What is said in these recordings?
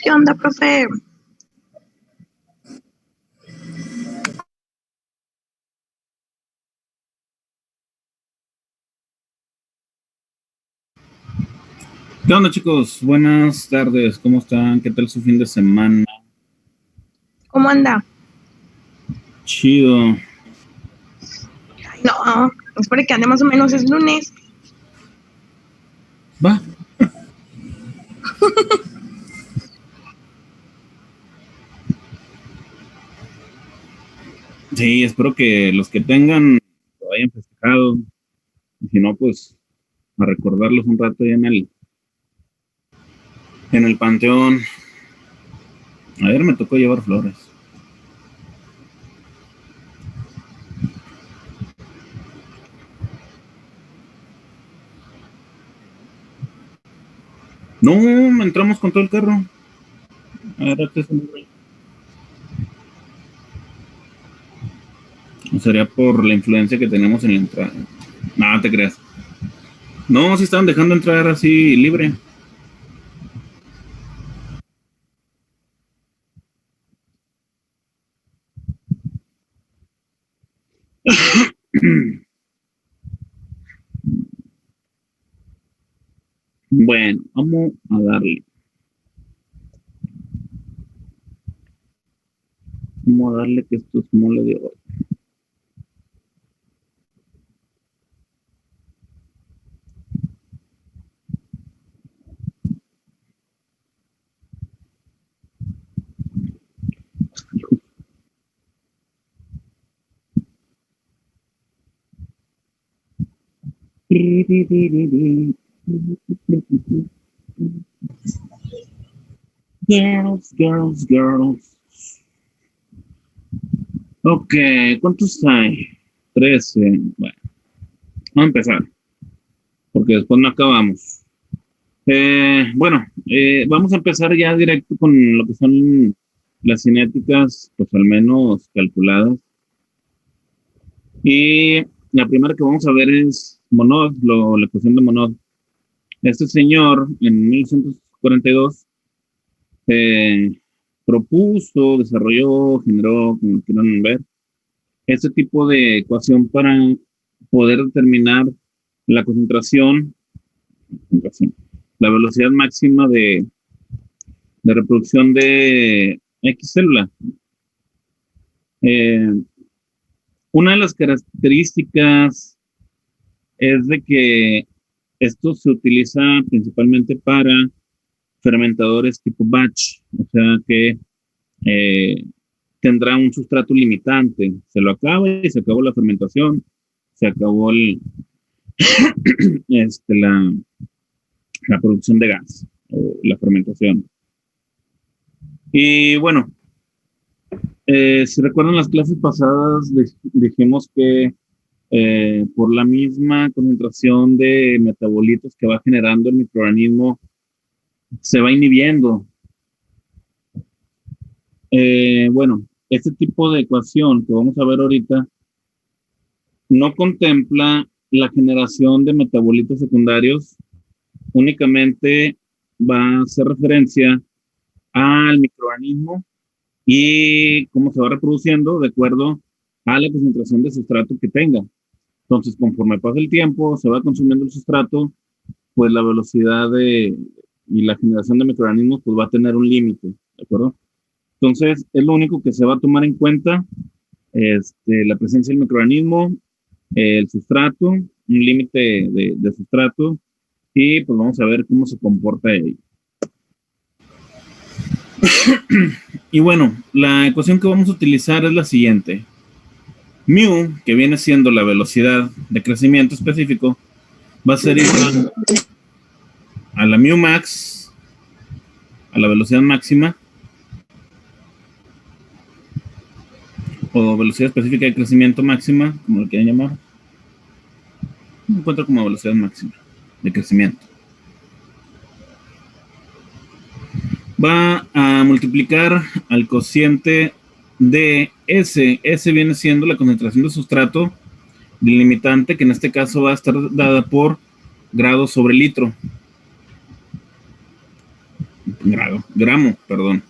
¿Qué onda, profe? ¿Qué onda, chicos? Buenas tardes, ¿cómo están? ¿Qué tal su fin de semana? ¿Cómo anda? Chido. Ay, no, espero que ande más o menos, es lunes. Va. Sí, espero que los que tengan lo hayan festejado. Y si no, pues a recordarlos un rato ahí en el panteón. Ayer me tocó llevar flores. No, entramos con todo el carro. O sería por la influencia que tenemos en la entrada. No, te creas. No, sí estaban dejando entrar así libre. Bueno, vamos a darle. Vamos a darle que esto es mole de oro. Girls. Ok, ¿cuántos hay? 13. Bueno, vamos a empezar, porque después no acabamos. Vamos a empezar ya directo con lo que son las cinéticas, pues al menos calculadas. Y la primera que vamos a ver es Monod, la ecuación de Monod. Este señor, en 1942, eh, propuso, desarrolló, generó, como quieran ver, este tipo de ecuación para poder determinar la concentración, la velocidad máxima de reproducción de X célula. Eh, una de las características es de que esto se utiliza principalmente para fermentadores tipo batch, o sea que eh, tendrá un sustrato limitante, se lo acaba y se acabó la fermentación, se acabó la, la producción de gas o la fermentación. Y bueno, si recuerdan las clases pasadas, dijimos que por la misma concentración de metabolitos que va generando el microorganismo, se va inhibiendo. Bueno, este tipo de ecuación que vamos a ver ahorita no contempla la generación de metabolitos secundarios, únicamente va a hacer referencia al microorganismo y cómo se va reproduciendo de acuerdo a la concentración de sustrato que tenga. Entonces, conforme pasa el tiempo, se va consumiendo el sustrato, pues la velocidad y la generación de microorganismos pues va a tener un límite, ¿de acuerdo? Entonces, es lo único que se va a tomar en cuenta, la presencia del microorganismo, el sustrato, un límite de sustrato, y pues vamos a ver cómo se comporta ello. Y bueno, la ecuación que vamos a utilizar es la siguiente. Mu, que viene siendo la velocidad de crecimiento específico, va a ser igual a la mu max, a la velocidad máxima, o velocidad específica de crecimiento máxima, como lo quieran llamar. Me encuentro como velocidad máxima de crecimiento. Va a multiplicar al cociente de S. S viene siendo la concentración de sustrato delimitante, que en este caso va a estar dada por grado sobre litro. gramo, perdón,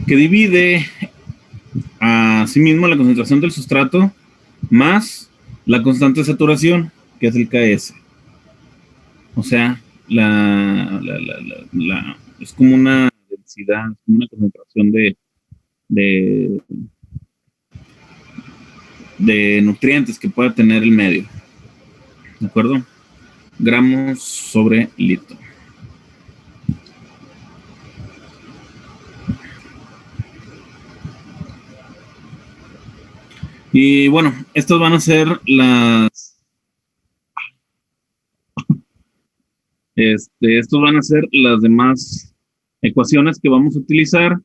que divide a sí mismo la concentración del sustrato más la constante de saturación, que es el Ks. O sea, es como una densidad, es como una concentración de, de nutrientes que pueda tener el medio. ¿De acuerdo? Gramos sobre litro. Y bueno, estos van a ser estos van a ser las demás ecuaciones que vamos a utilizar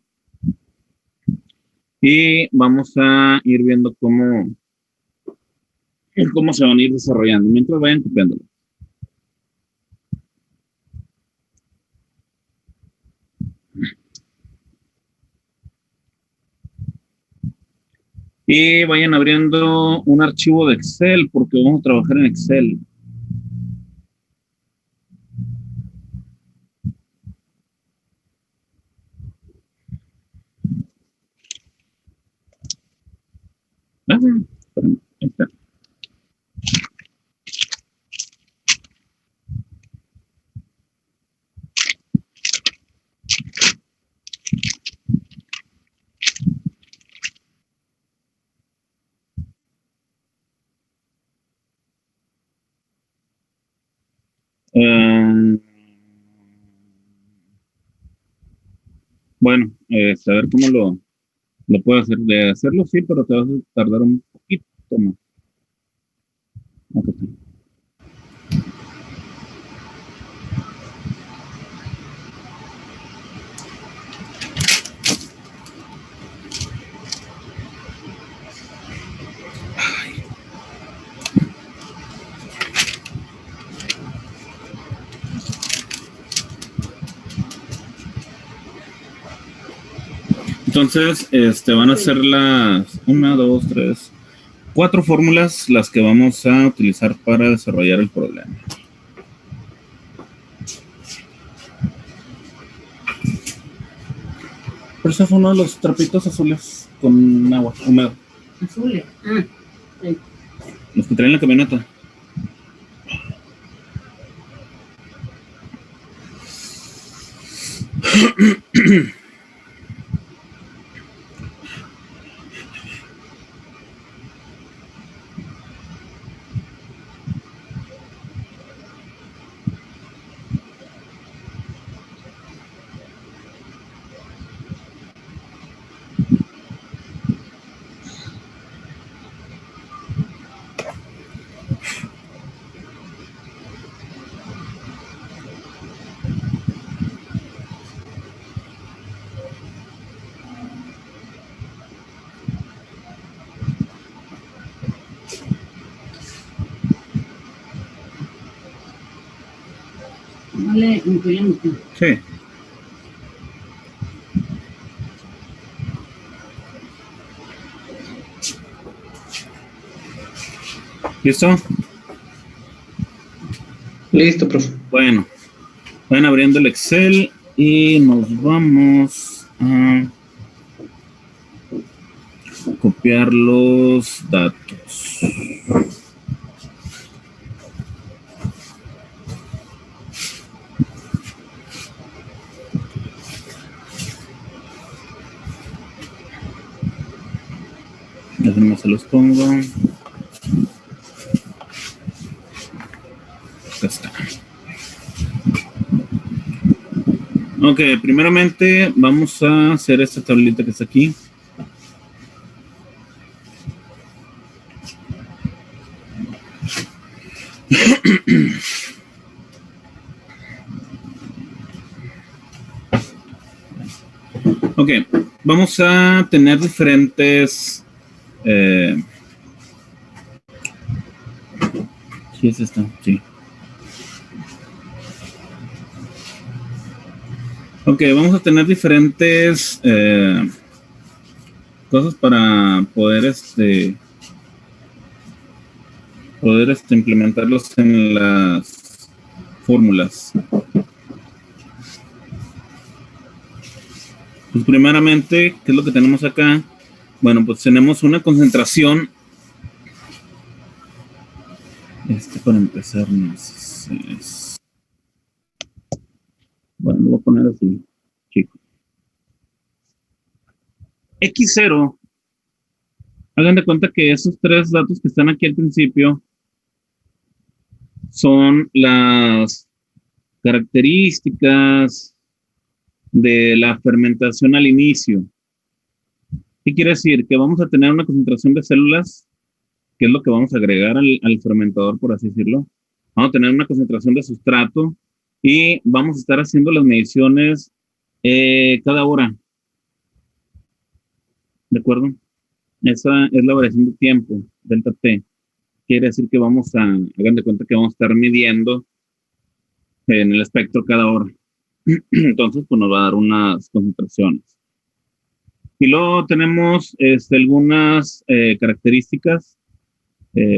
y vamos a ir viendo cómo se van a ir desarrollando mientras vayan copiándolo. Y vayan abriendo un archivo de Excel porque vamos a trabajar en Excel. Espérame, ahí está. Bueno, a ver cómo lo puedo hacer. De hacerlo sí, pero te vas a tardar un poquito más. Acá está. Entonces, van a ser las 1, 2, 3, 4 fórmulas las que vamos a utilizar para desarrollar el problema. Pero esos son uno de los trapitos azules con agua húmedo. Azules. Ah, sí. Los que traen la camioneta. Vale, incluyendo. Sí. ¿Listo? Listo, profe. Bueno, van abriendo el Excel y nos vamos a copiar los datos. Déjenme se los pongo. Acá está. Ok, primeramente vamos a hacer esta tablita que está aquí. Ok, vamos a tener diferentes... ¿sí es esta? Sí. Ok, vamos a tener diferentes cosas para poder implementarlos en las fórmulas. Pues primeramente, ¿qué es lo que tenemos acá? Bueno, pues tenemos una concentración. Para empezar, no sé, bueno, lo voy a poner así, chico. X0, hagan de cuenta que esos tres datos que están aquí al principio son las características de la fermentación al inicio. ¿Qué quiere decir? Que vamos a tener una concentración de células, que es lo que vamos a agregar al fermentador, por así decirlo. Vamos a tener una concentración de sustrato y vamos a estar haciendo las mediciones cada hora. ¿De acuerdo? Esa es la variación de tiempo, delta T. Quiere decir que hagan de cuenta que vamos a estar midiendo en el espectro cada hora. Entonces, pues nos va a dar unas concentraciones. Y luego tenemos algunas características.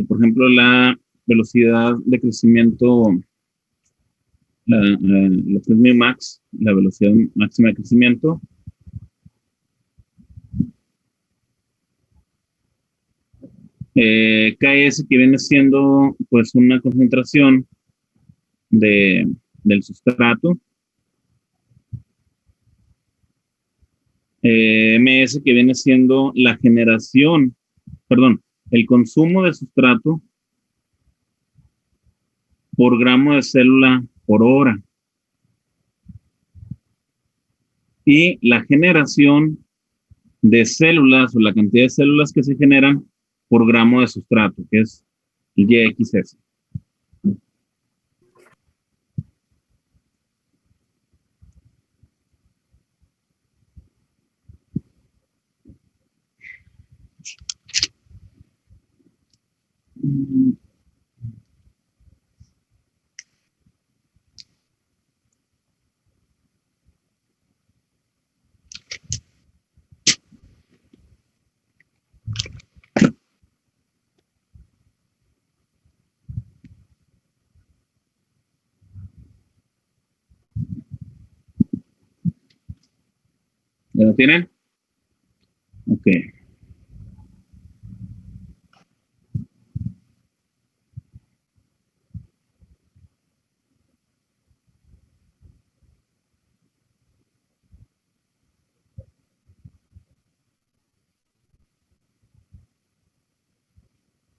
Por ejemplo, la velocidad de crecimiento, lo que es mi max, la velocidad máxima de crecimiento. KS, que viene siendo pues una concentración del sustrato. MS, que viene siendo la generación, perdón, el consumo de sustrato por gramo de célula por hora. Y la generación de células o la cantidad de células que se generan por gramo de sustrato, que es YXS. ¿Ya lo tienen? Ok.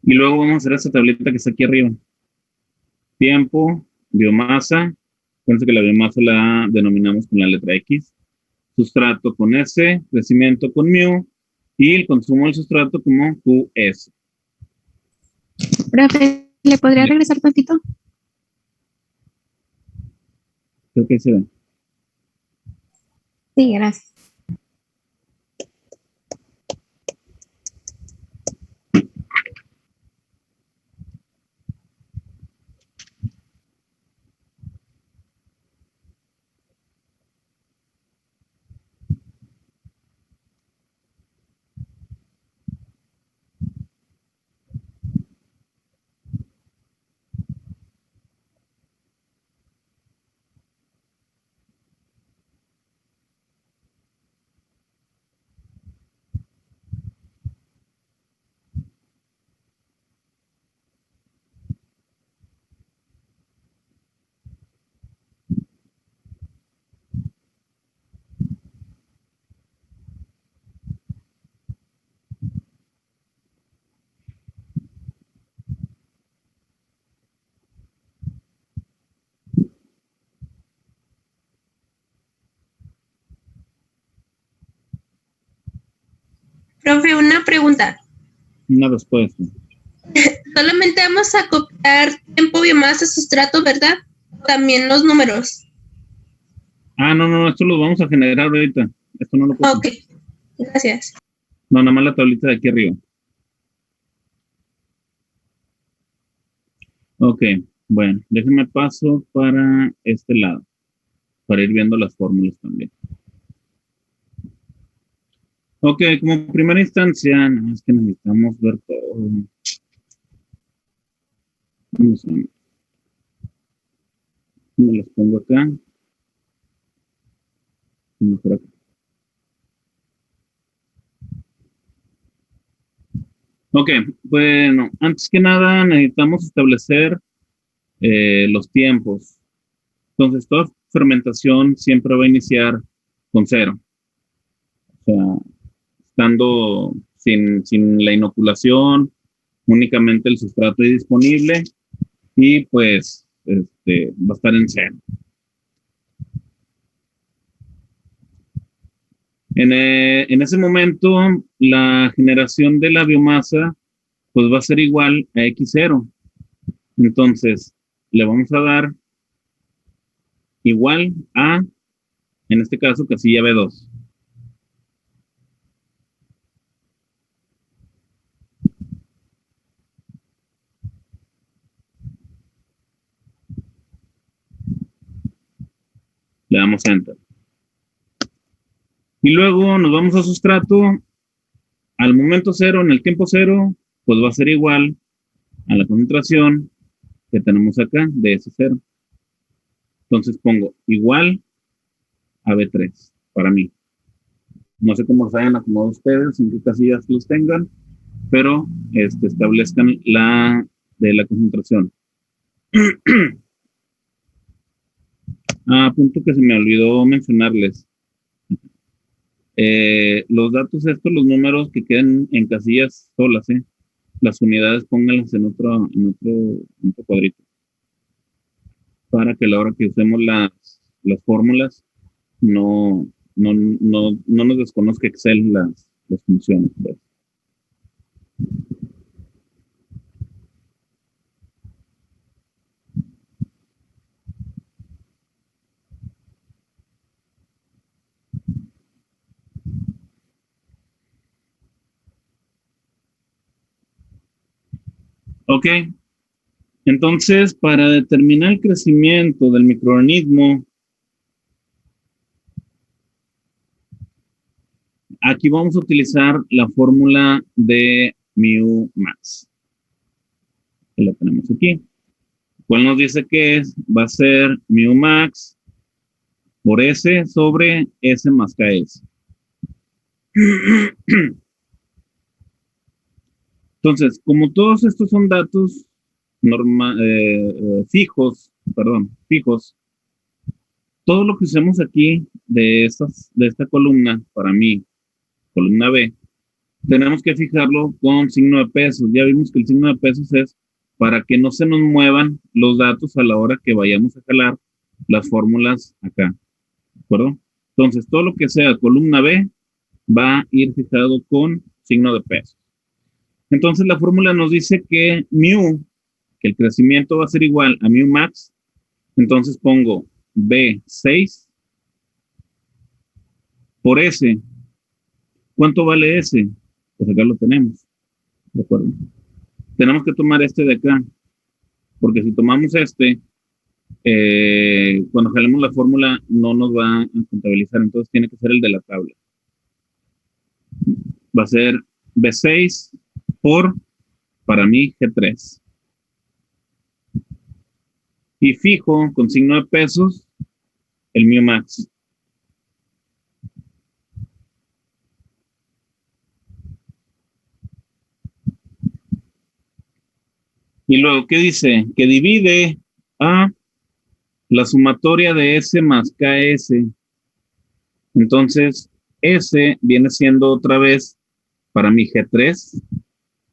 Y luego vamos a hacer esta tablita que está aquí arriba. Tiempo, biomasa. Fíjense que la biomasa la denominamos con la letra X. Sustrato con S, crecimiento con mu y el consumo del sustrato como QS. Profe, ¿le podría regresar tantito? Creo que se ve. Sí, gracias. Profe, una pregunta. Una respuesta. Solamente vamos a copiar tiempo, biomasa, sustrato, ¿verdad? También los números. No, esto lo vamos a generar ahorita. Esto no lo puedo. Ok, gracias. No, nada más la tablita de aquí arriba. Ok, bueno, déjenme paso para este lado, para ir viendo las fórmulas también. Ok, como primera instancia, no, es que necesitamos ver todo. Vamos a ver. Me los pongo acá. Y por acá. Ok, bueno, antes que nada necesitamos establecer los tiempos. Entonces, toda fermentación siempre va a iniciar con 0. O sea, estando sin la inoculación, únicamente el sustrato ahí disponible y pues va a estar en 0. En ese momento, la generación de la biomasa pues va a ser igual a X0. Entonces, le vamos a dar igual a, en este caso, casilla B2. Le damos Enter. Y luego nos vamos a sustrato. Al momento 0, en el tiempo 0, pues va a ser igual a la concentración que tenemos acá de ese 0. Entonces pongo igual a B3 para mí. No sé cómo se hayan acomodado ustedes, en qué casillas los tengan, pero establezcan la de la concentración. Punto que se me olvidó mencionarles. Los datos estos, los números que queden en casillas solas, las unidades pónganlas en otro cuadrito. Para que a la hora que usemos las fórmulas no nos desconozca Excel las funciones. Pues. Ok, entonces para determinar el crecimiento del microorganismo, aquí vamos a utilizar la fórmula de mu max. Que la tenemos aquí. ¿Cuál nos dice que va a ser mu max por S sobre S más KS? Entonces, como todos estos son datos fijos, todo lo que usemos aquí de esta columna, para mí, columna B, tenemos que fijarlo con signo de pesos. Ya vimos que el signo de pesos es para que no se nos muevan los datos a la hora que vayamos a jalar las fórmulas acá. ¿De acuerdo? Entonces, todo lo que sea columna B va a ir fijado con signo de pesos. Entonces, la fórmula nos dice que mu, que el crecimiento va a ser igual a mu max. Entonces pongo B6 por S. ¿Cuánto vale S? Pues acá lo tenemos. ¿De acuerdo? Tenemos que tomar este de acá. Porque si tomamos cuando jalemos la fórmula no nos va a contabilizar. Entonces tiene que ser el de la tabla. Va a ser B6 por, para mí, G3. Y fijo con signo de pesos el mu max. Y luego, ¿qué dice? Que divide a la sumatoria de S más KS. Entonces, S viene siendo otra vez para mi G3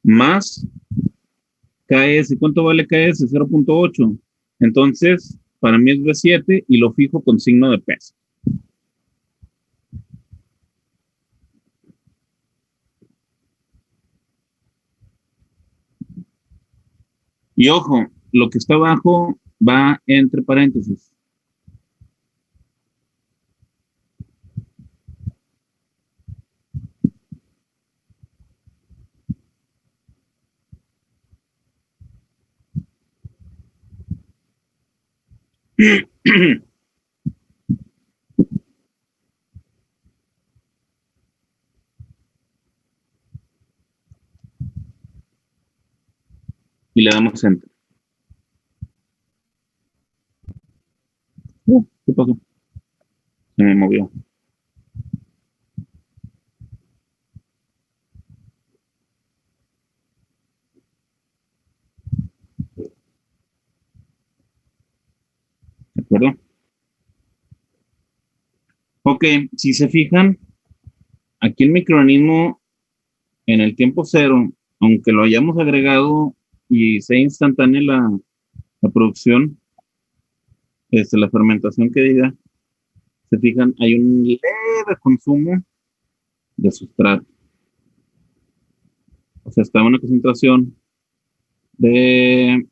más KS. ¿Cuánto vale KS? 0.8. Entonces, para mí es B7 y lo fijo con signo de peso. Y ojo, lo que está abajo va entre paréntesis. Y le damos enter. me movió. ¿De acuerdo? Ok, si se fijan, aquí el microorganismo en el tiempo cero, aunque lo hayamos agregado y sea instantánea la producción, la fermentación que diga, se fijan, hay un leve consumo de sustrato. O sea, está una concentración de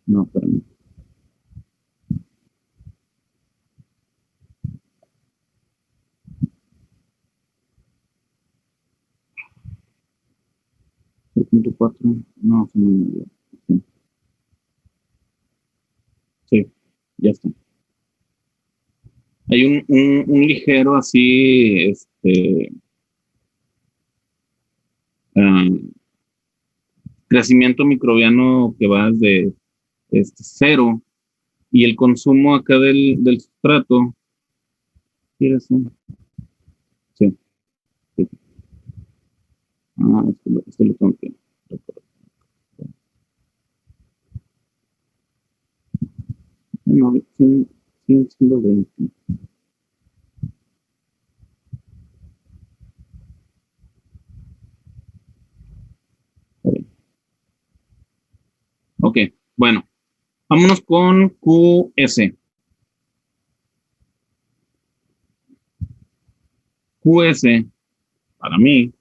no, espérame. .4, no, se me olvidó. Sí. Sí, ya está. Hay un ligero así, ah, crecimiento microbiano que va desde cero y el consumo acá del sustrato. ¿Quieres? Sí, sí. Ah, esto lo tengo que recordar. No, sí, sí, 20. Ok, bueno, vámonos con QS. QS, para mí,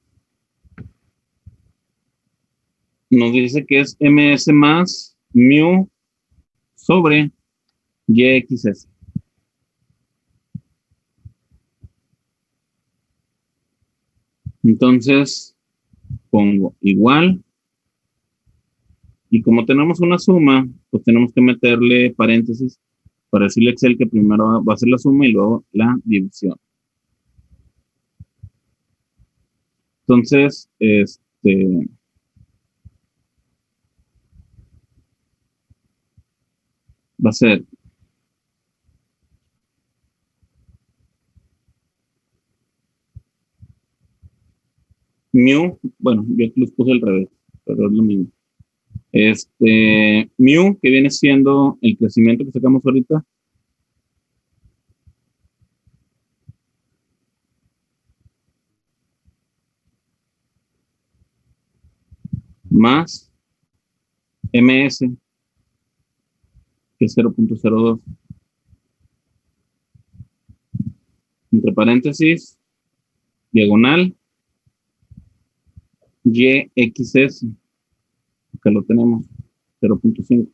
nos dice que es MS más mu sobre YXS. Entonces, pongo igual. Y como tenemos una suma, pues tenemos que meterle paréntesis para decirle a Excel que primero va a hacer la suma y luego la división. Entonces, va a ser mu, bueno, yo los puse al revés, pero es lo mismo. Mu, que viene siendo el crecimiento que sacamos ahorita, más ms, que es 0.02. Entre paréntesis, diagonal, YXS, que lo tenemos, 0.5.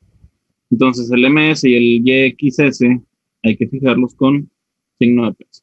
Entonces el ms y el YXS hay que fijarlos con signo de peso.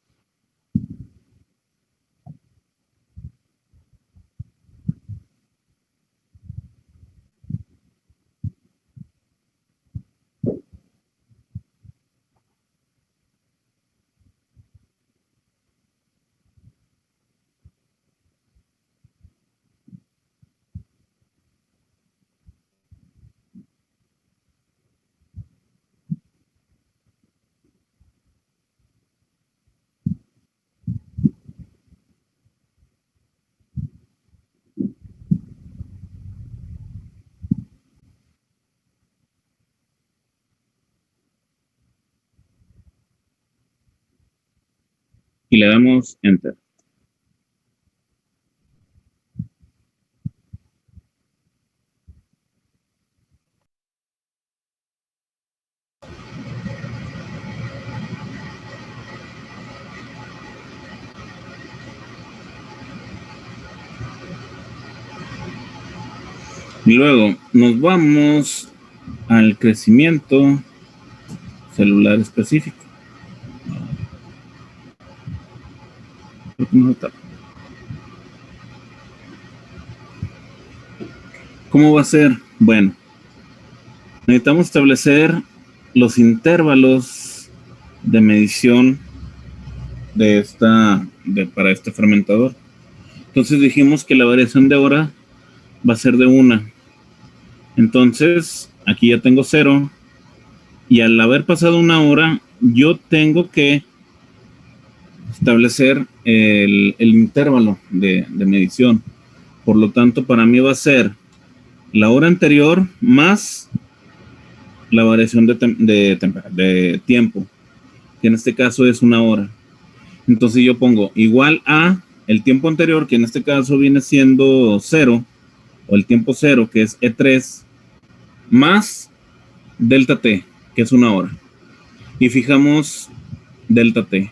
Y le damos Enter. Y luego nos vamos al crecimiento celular específico. ¿Cómo va a ser? Bueno, necesitamos establecer los intervalos de medición para este fermentador. Entonces dijimos que la variación de hora va a ser de 1. Entonces, aquí ya tengo 0 Y al haber pasado una hora, yo tengo que establecer el intervalo de medición. Por lo tanto, para mí va a ser la hora anterior más la variación de tiempo, que en este caso es una hora. Entonces yo pongo igual a el tiempo anterior, que en este caso viene siendo 0, o el tiempo 0, que es E3, más delta T, que es una hora. Y fijamos delta T,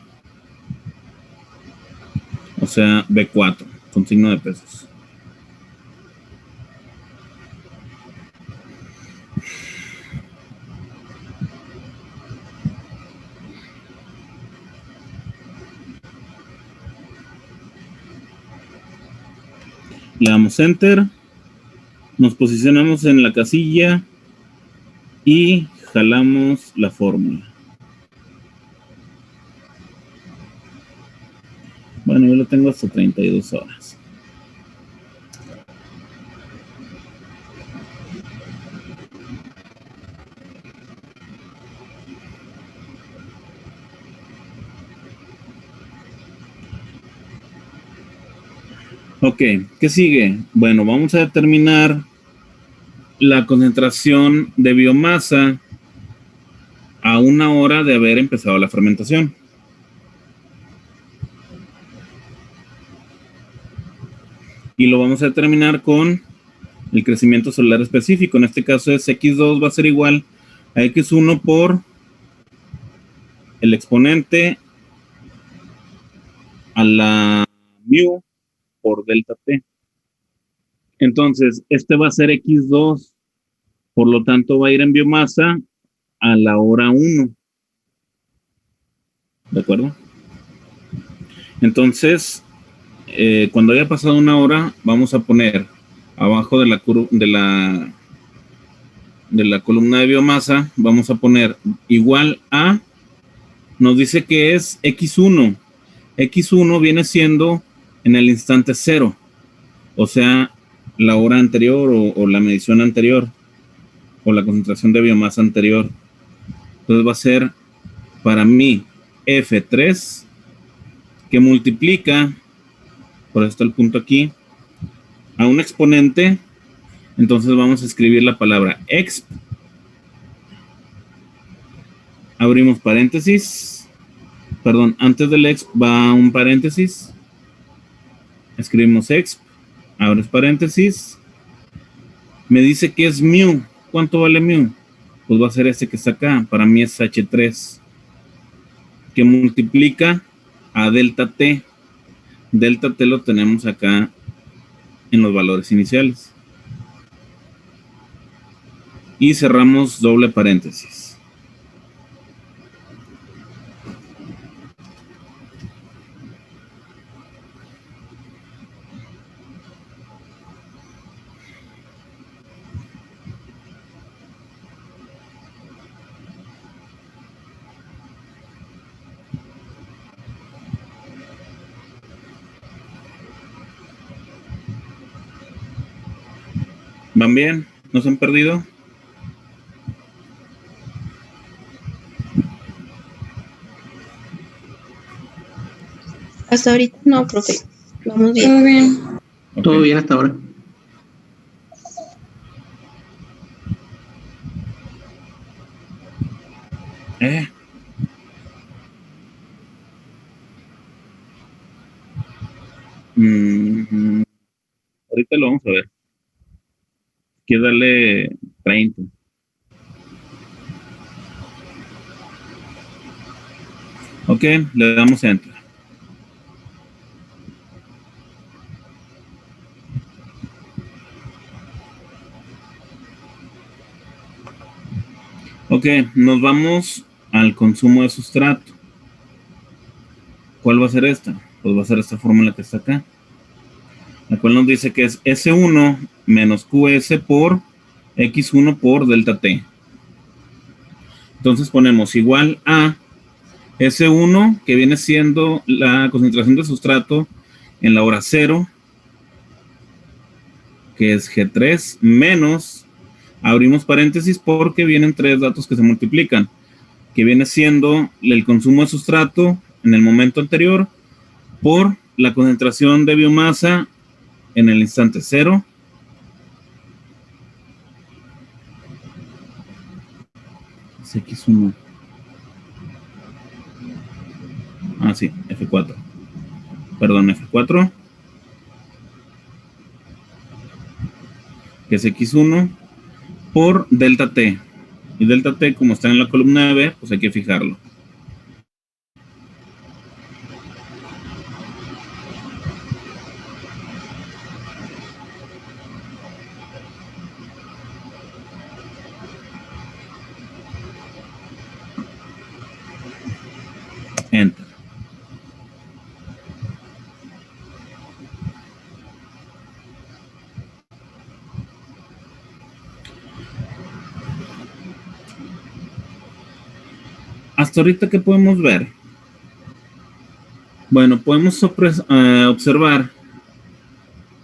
o sea, B4, con signo de pesos. Le damos Enter, nos posicionamos en la casilla y jalamos la fórmula. Bueno, yo lo tengo hasta 32 horas. Ok, ¿qué sigue? Bueno, vamos a determinar la concentración de biomasa a una hora de haber empezado la fermentación. Y lo vamos a determinar con el crecimiento celular específico. En este caso es X2 va a ser igual a X1 por el exponente a la mu por delta T. Entonces, este va a ser X2, por lo tanto va a ir en biomasa a la hora 1. ¿De acuerdo? Entonces, cuando haya pasado una hora, vamos a poner abajo de la columna de biomasa, vamos a poner igual a, nos dice que es X1. X1 viene siendo en el instante 0, o sea, la hora anterior o la medición anterior, o la concentración de biomasa anterior. Entonces va a ser para mí F3, que multiplica, por eso está el punto aquí, a un exponente. Entonces vamos a escribir la palabra exp, abrimos paréntesis, perdón, antes del exp va un paréntesis, escribimos exp, abres paréntesis, me dice que es mu. ¿Cuánto vale mu? Pues va a ser este que está acá, para mí es H3, que multiplica a delta T. Delta T lo tenemos acá en los valores iniciales. Y cerramos doble paréntesis. ¿Van bien? ¿No se han perdido? Hasta ahorita no, profe. Vamos bien. Todo bien. Okay. Todo bien hasta ahora. Ahorita lo vamos a ver. Hay que darle 30. Ok, le damos enter. Ok, nos vamos al consumo de sustrato. ¿Cuál va a ser esta? Pues va a ser esta fórmula que está acá, la cual nos dice que es S1 menos QS por X1 por delta T. Entonces ponemos igual a S1, que viene siendo la concentración de sustrato en la hora 0, que es G3, menos Abrimos paréntesis porque vienen 3 datos que se multiplican, que viene siendo el consumo de sustrato en el momento anterior por la concentración de biomasa en el instante 0 es X1. Ah, sí, F4. Perdón, F4. Que es X1 por delta T. Y delta T, como está en la columna de B, pues hay que fijarlo. Enter. Hasta ahorita, ¿qué podemos ver? Bueno, podemos observar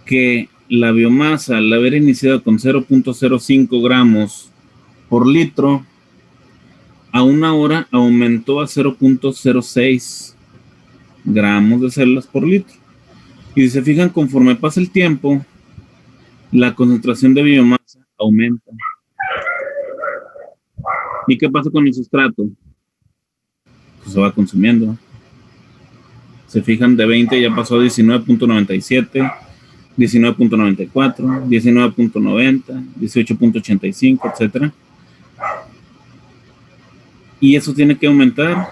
que la biomasa, al haber iniciado con 0.05 gramos por litro, a una hora aumentó a 0.06 gramos de células por litro. Y si se fijan, conforme pasa el tiempo, la concentración de biomasa aumenta. ¿Y qué pasa con el sustrato? Pues se va consumiendo. Se fijan, de 20 ya pasó a 19.97, 19.94, 19.90, 18.85, etcétera. Y eso tiene que aumentar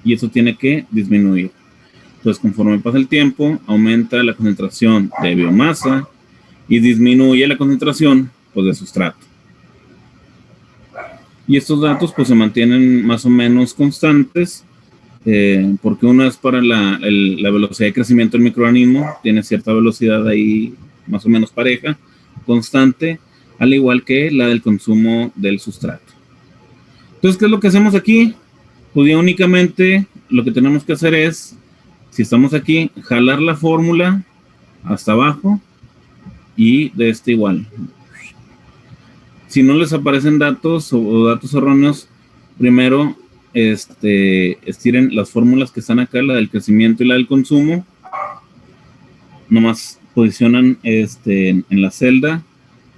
y eso tiene que disminuir. Entonces, conforme pasa el tiempo, aumenta la concentración de biomasa y disminuye la concentración, pues, de sustrato. Y estos datos pues se mantienen más o menos constantes, porque uno es para la velocidad de crecimiento del microorganismo, tiene cierta velocidad ahí más o menos pareja, constante, al igual que la del consumo del sustrato. Entonces, ¿qué es lo que hacemos aquí? Pues ya únicamente lo que tenemos que hacer es, si estamos aquí, jalar la fórmula hasta abajo y de este igual. Si no les aparecen datos o datos erróneos, primero estiren las fórmulas que están acá, la del crecimiento y la del consumo. Nomás posicionan en la celda,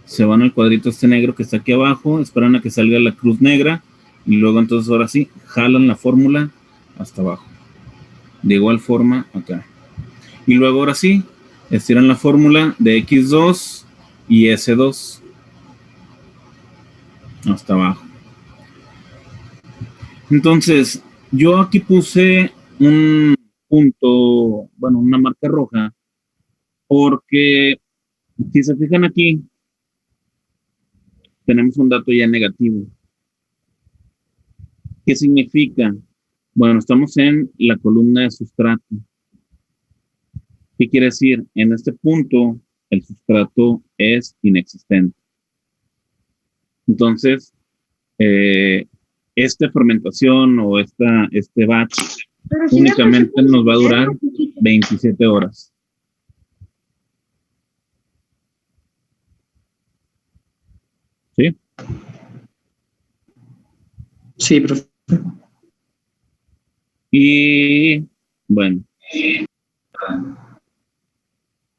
se van al cuadrito negro que está aquí abajo, esperan a que salga la cruz negra y luego entonces ahora sí, jalan la fórmula hasta abajo. De igual forma acá. Y luego ahora sí, estiran la fórmula de X2 y S2 hasta abajo. Entonces, yo aquí puse un punto, bueno, una marca roja, porque si se fijan aquí, tenemos un dato ya negativo. ¿Qué significa? Bueno, estamos en la columna de sustrato. ¿Qué quiere decir? En este punto, el sustrato es inexistente. Entonces, esta fermentación o este batch únicamente nos va a durar 27 horas. ¿Sí? Sí, profe. Y bueno,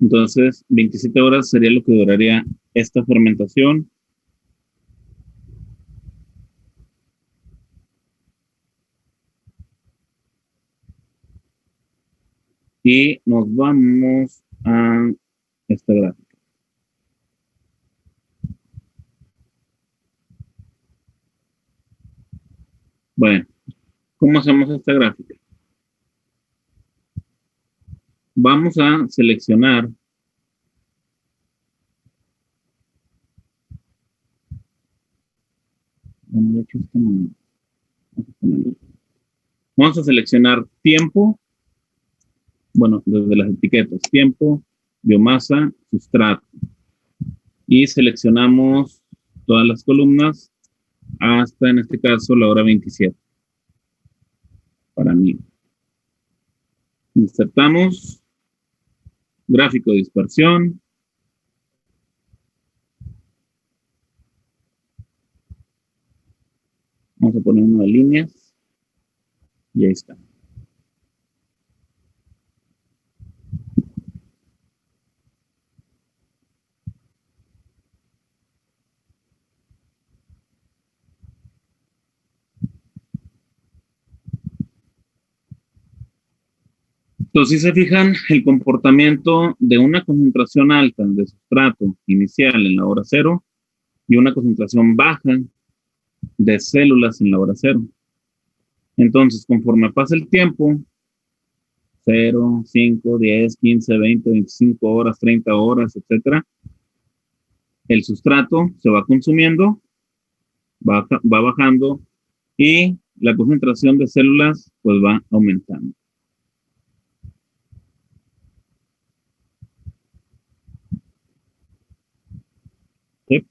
entonces 27 horas sería lo que duraría esta fermentación. Y nos vamos a esta gráfica. Bueno, ¿cómo hacemos esta gráfica? Vamos a seleccionar vamos a seleccionar tiempo, bueno, desde las etiquetas, tiempo, biomasa, sustrato. Y seleccionamos todas las columnas hasta, en este caso, la hora 27. Para mí. Insertamos gráfico de dispersión. Vamos a poner uno de líneas. Y ahí está. Entonces, si se fijan, el comportamiento de una concentración alta de sustrato inicial en la hora cero y una concentración baja de células en la hora cero. Entonces, conforme pasa el tiempo, 0, 5, 10, 15, 20, 25 horas, 30 horas, etcétera, el sustrato se va consumiendo, va bajando y la concentración de células pues va aumentando. ¿Sí?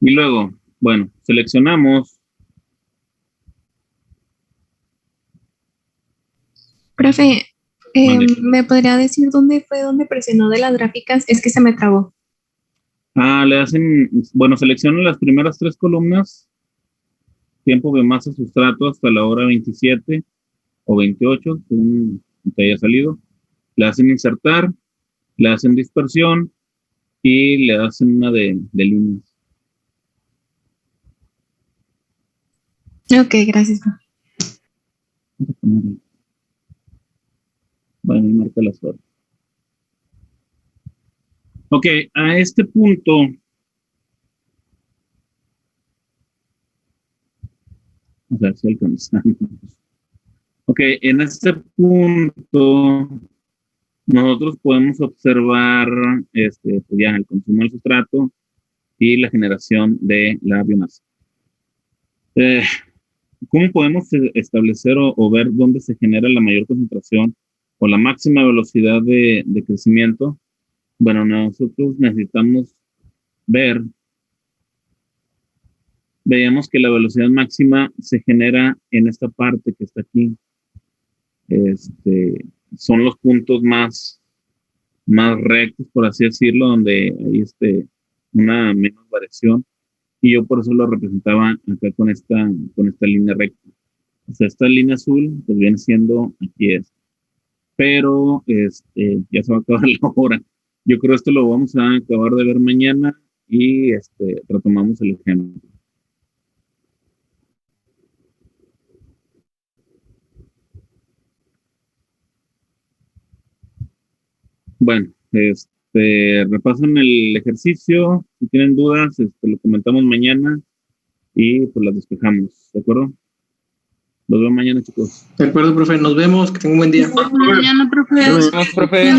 Y luego, bueno, seleccionamos. Profe, Mande. ¿me podría decir dónde fue donde presionó de las gráficas? Es que se me trabó. Le hacen, bueno, seleccionan las primeras 3 columnas, tiempo, biomasa, sustrato hasta la hora 27 o 28, según te haya salido. Le hacen insertar, le hacen dispersión y le hacen una de líneas. Ok, gracias. Bueno, y marca las horas. Ok, a este punto, a ver si alcanzamos. Ok, en este punto, nosotros podemos observar pues ya el consumo del sustrato y la generación de la biomasa. ¿Cómo podemos establecer o ver dónde se genera la mayor concentración o la máxima velocidad de crecimiento? Bueno, nosotros necesitamos veíamos que la velocidad máxima se genera en esta parte que está aquí. Son los puntos más rectos, por así decirlo, donde hay una menos variación. Y yo por eso lo representaba acá con esta línea recta. O sea, esta línea azul, pues viene siendo aquí pero ya se va a acabar la hora. Yo creo esto lo vamos a acabar de ver mañana y retomamos el ejemplo. Bueno, repasan el ejercicio. Si tienen dudas, lo comentamos mañana y pues las despejamos, ¿de acuerdo? Los veo mañana, chicos. De acuerdo, profe. Nos vemos. Que tengan un buen día. Mañana, profe. Nos vemos, profe.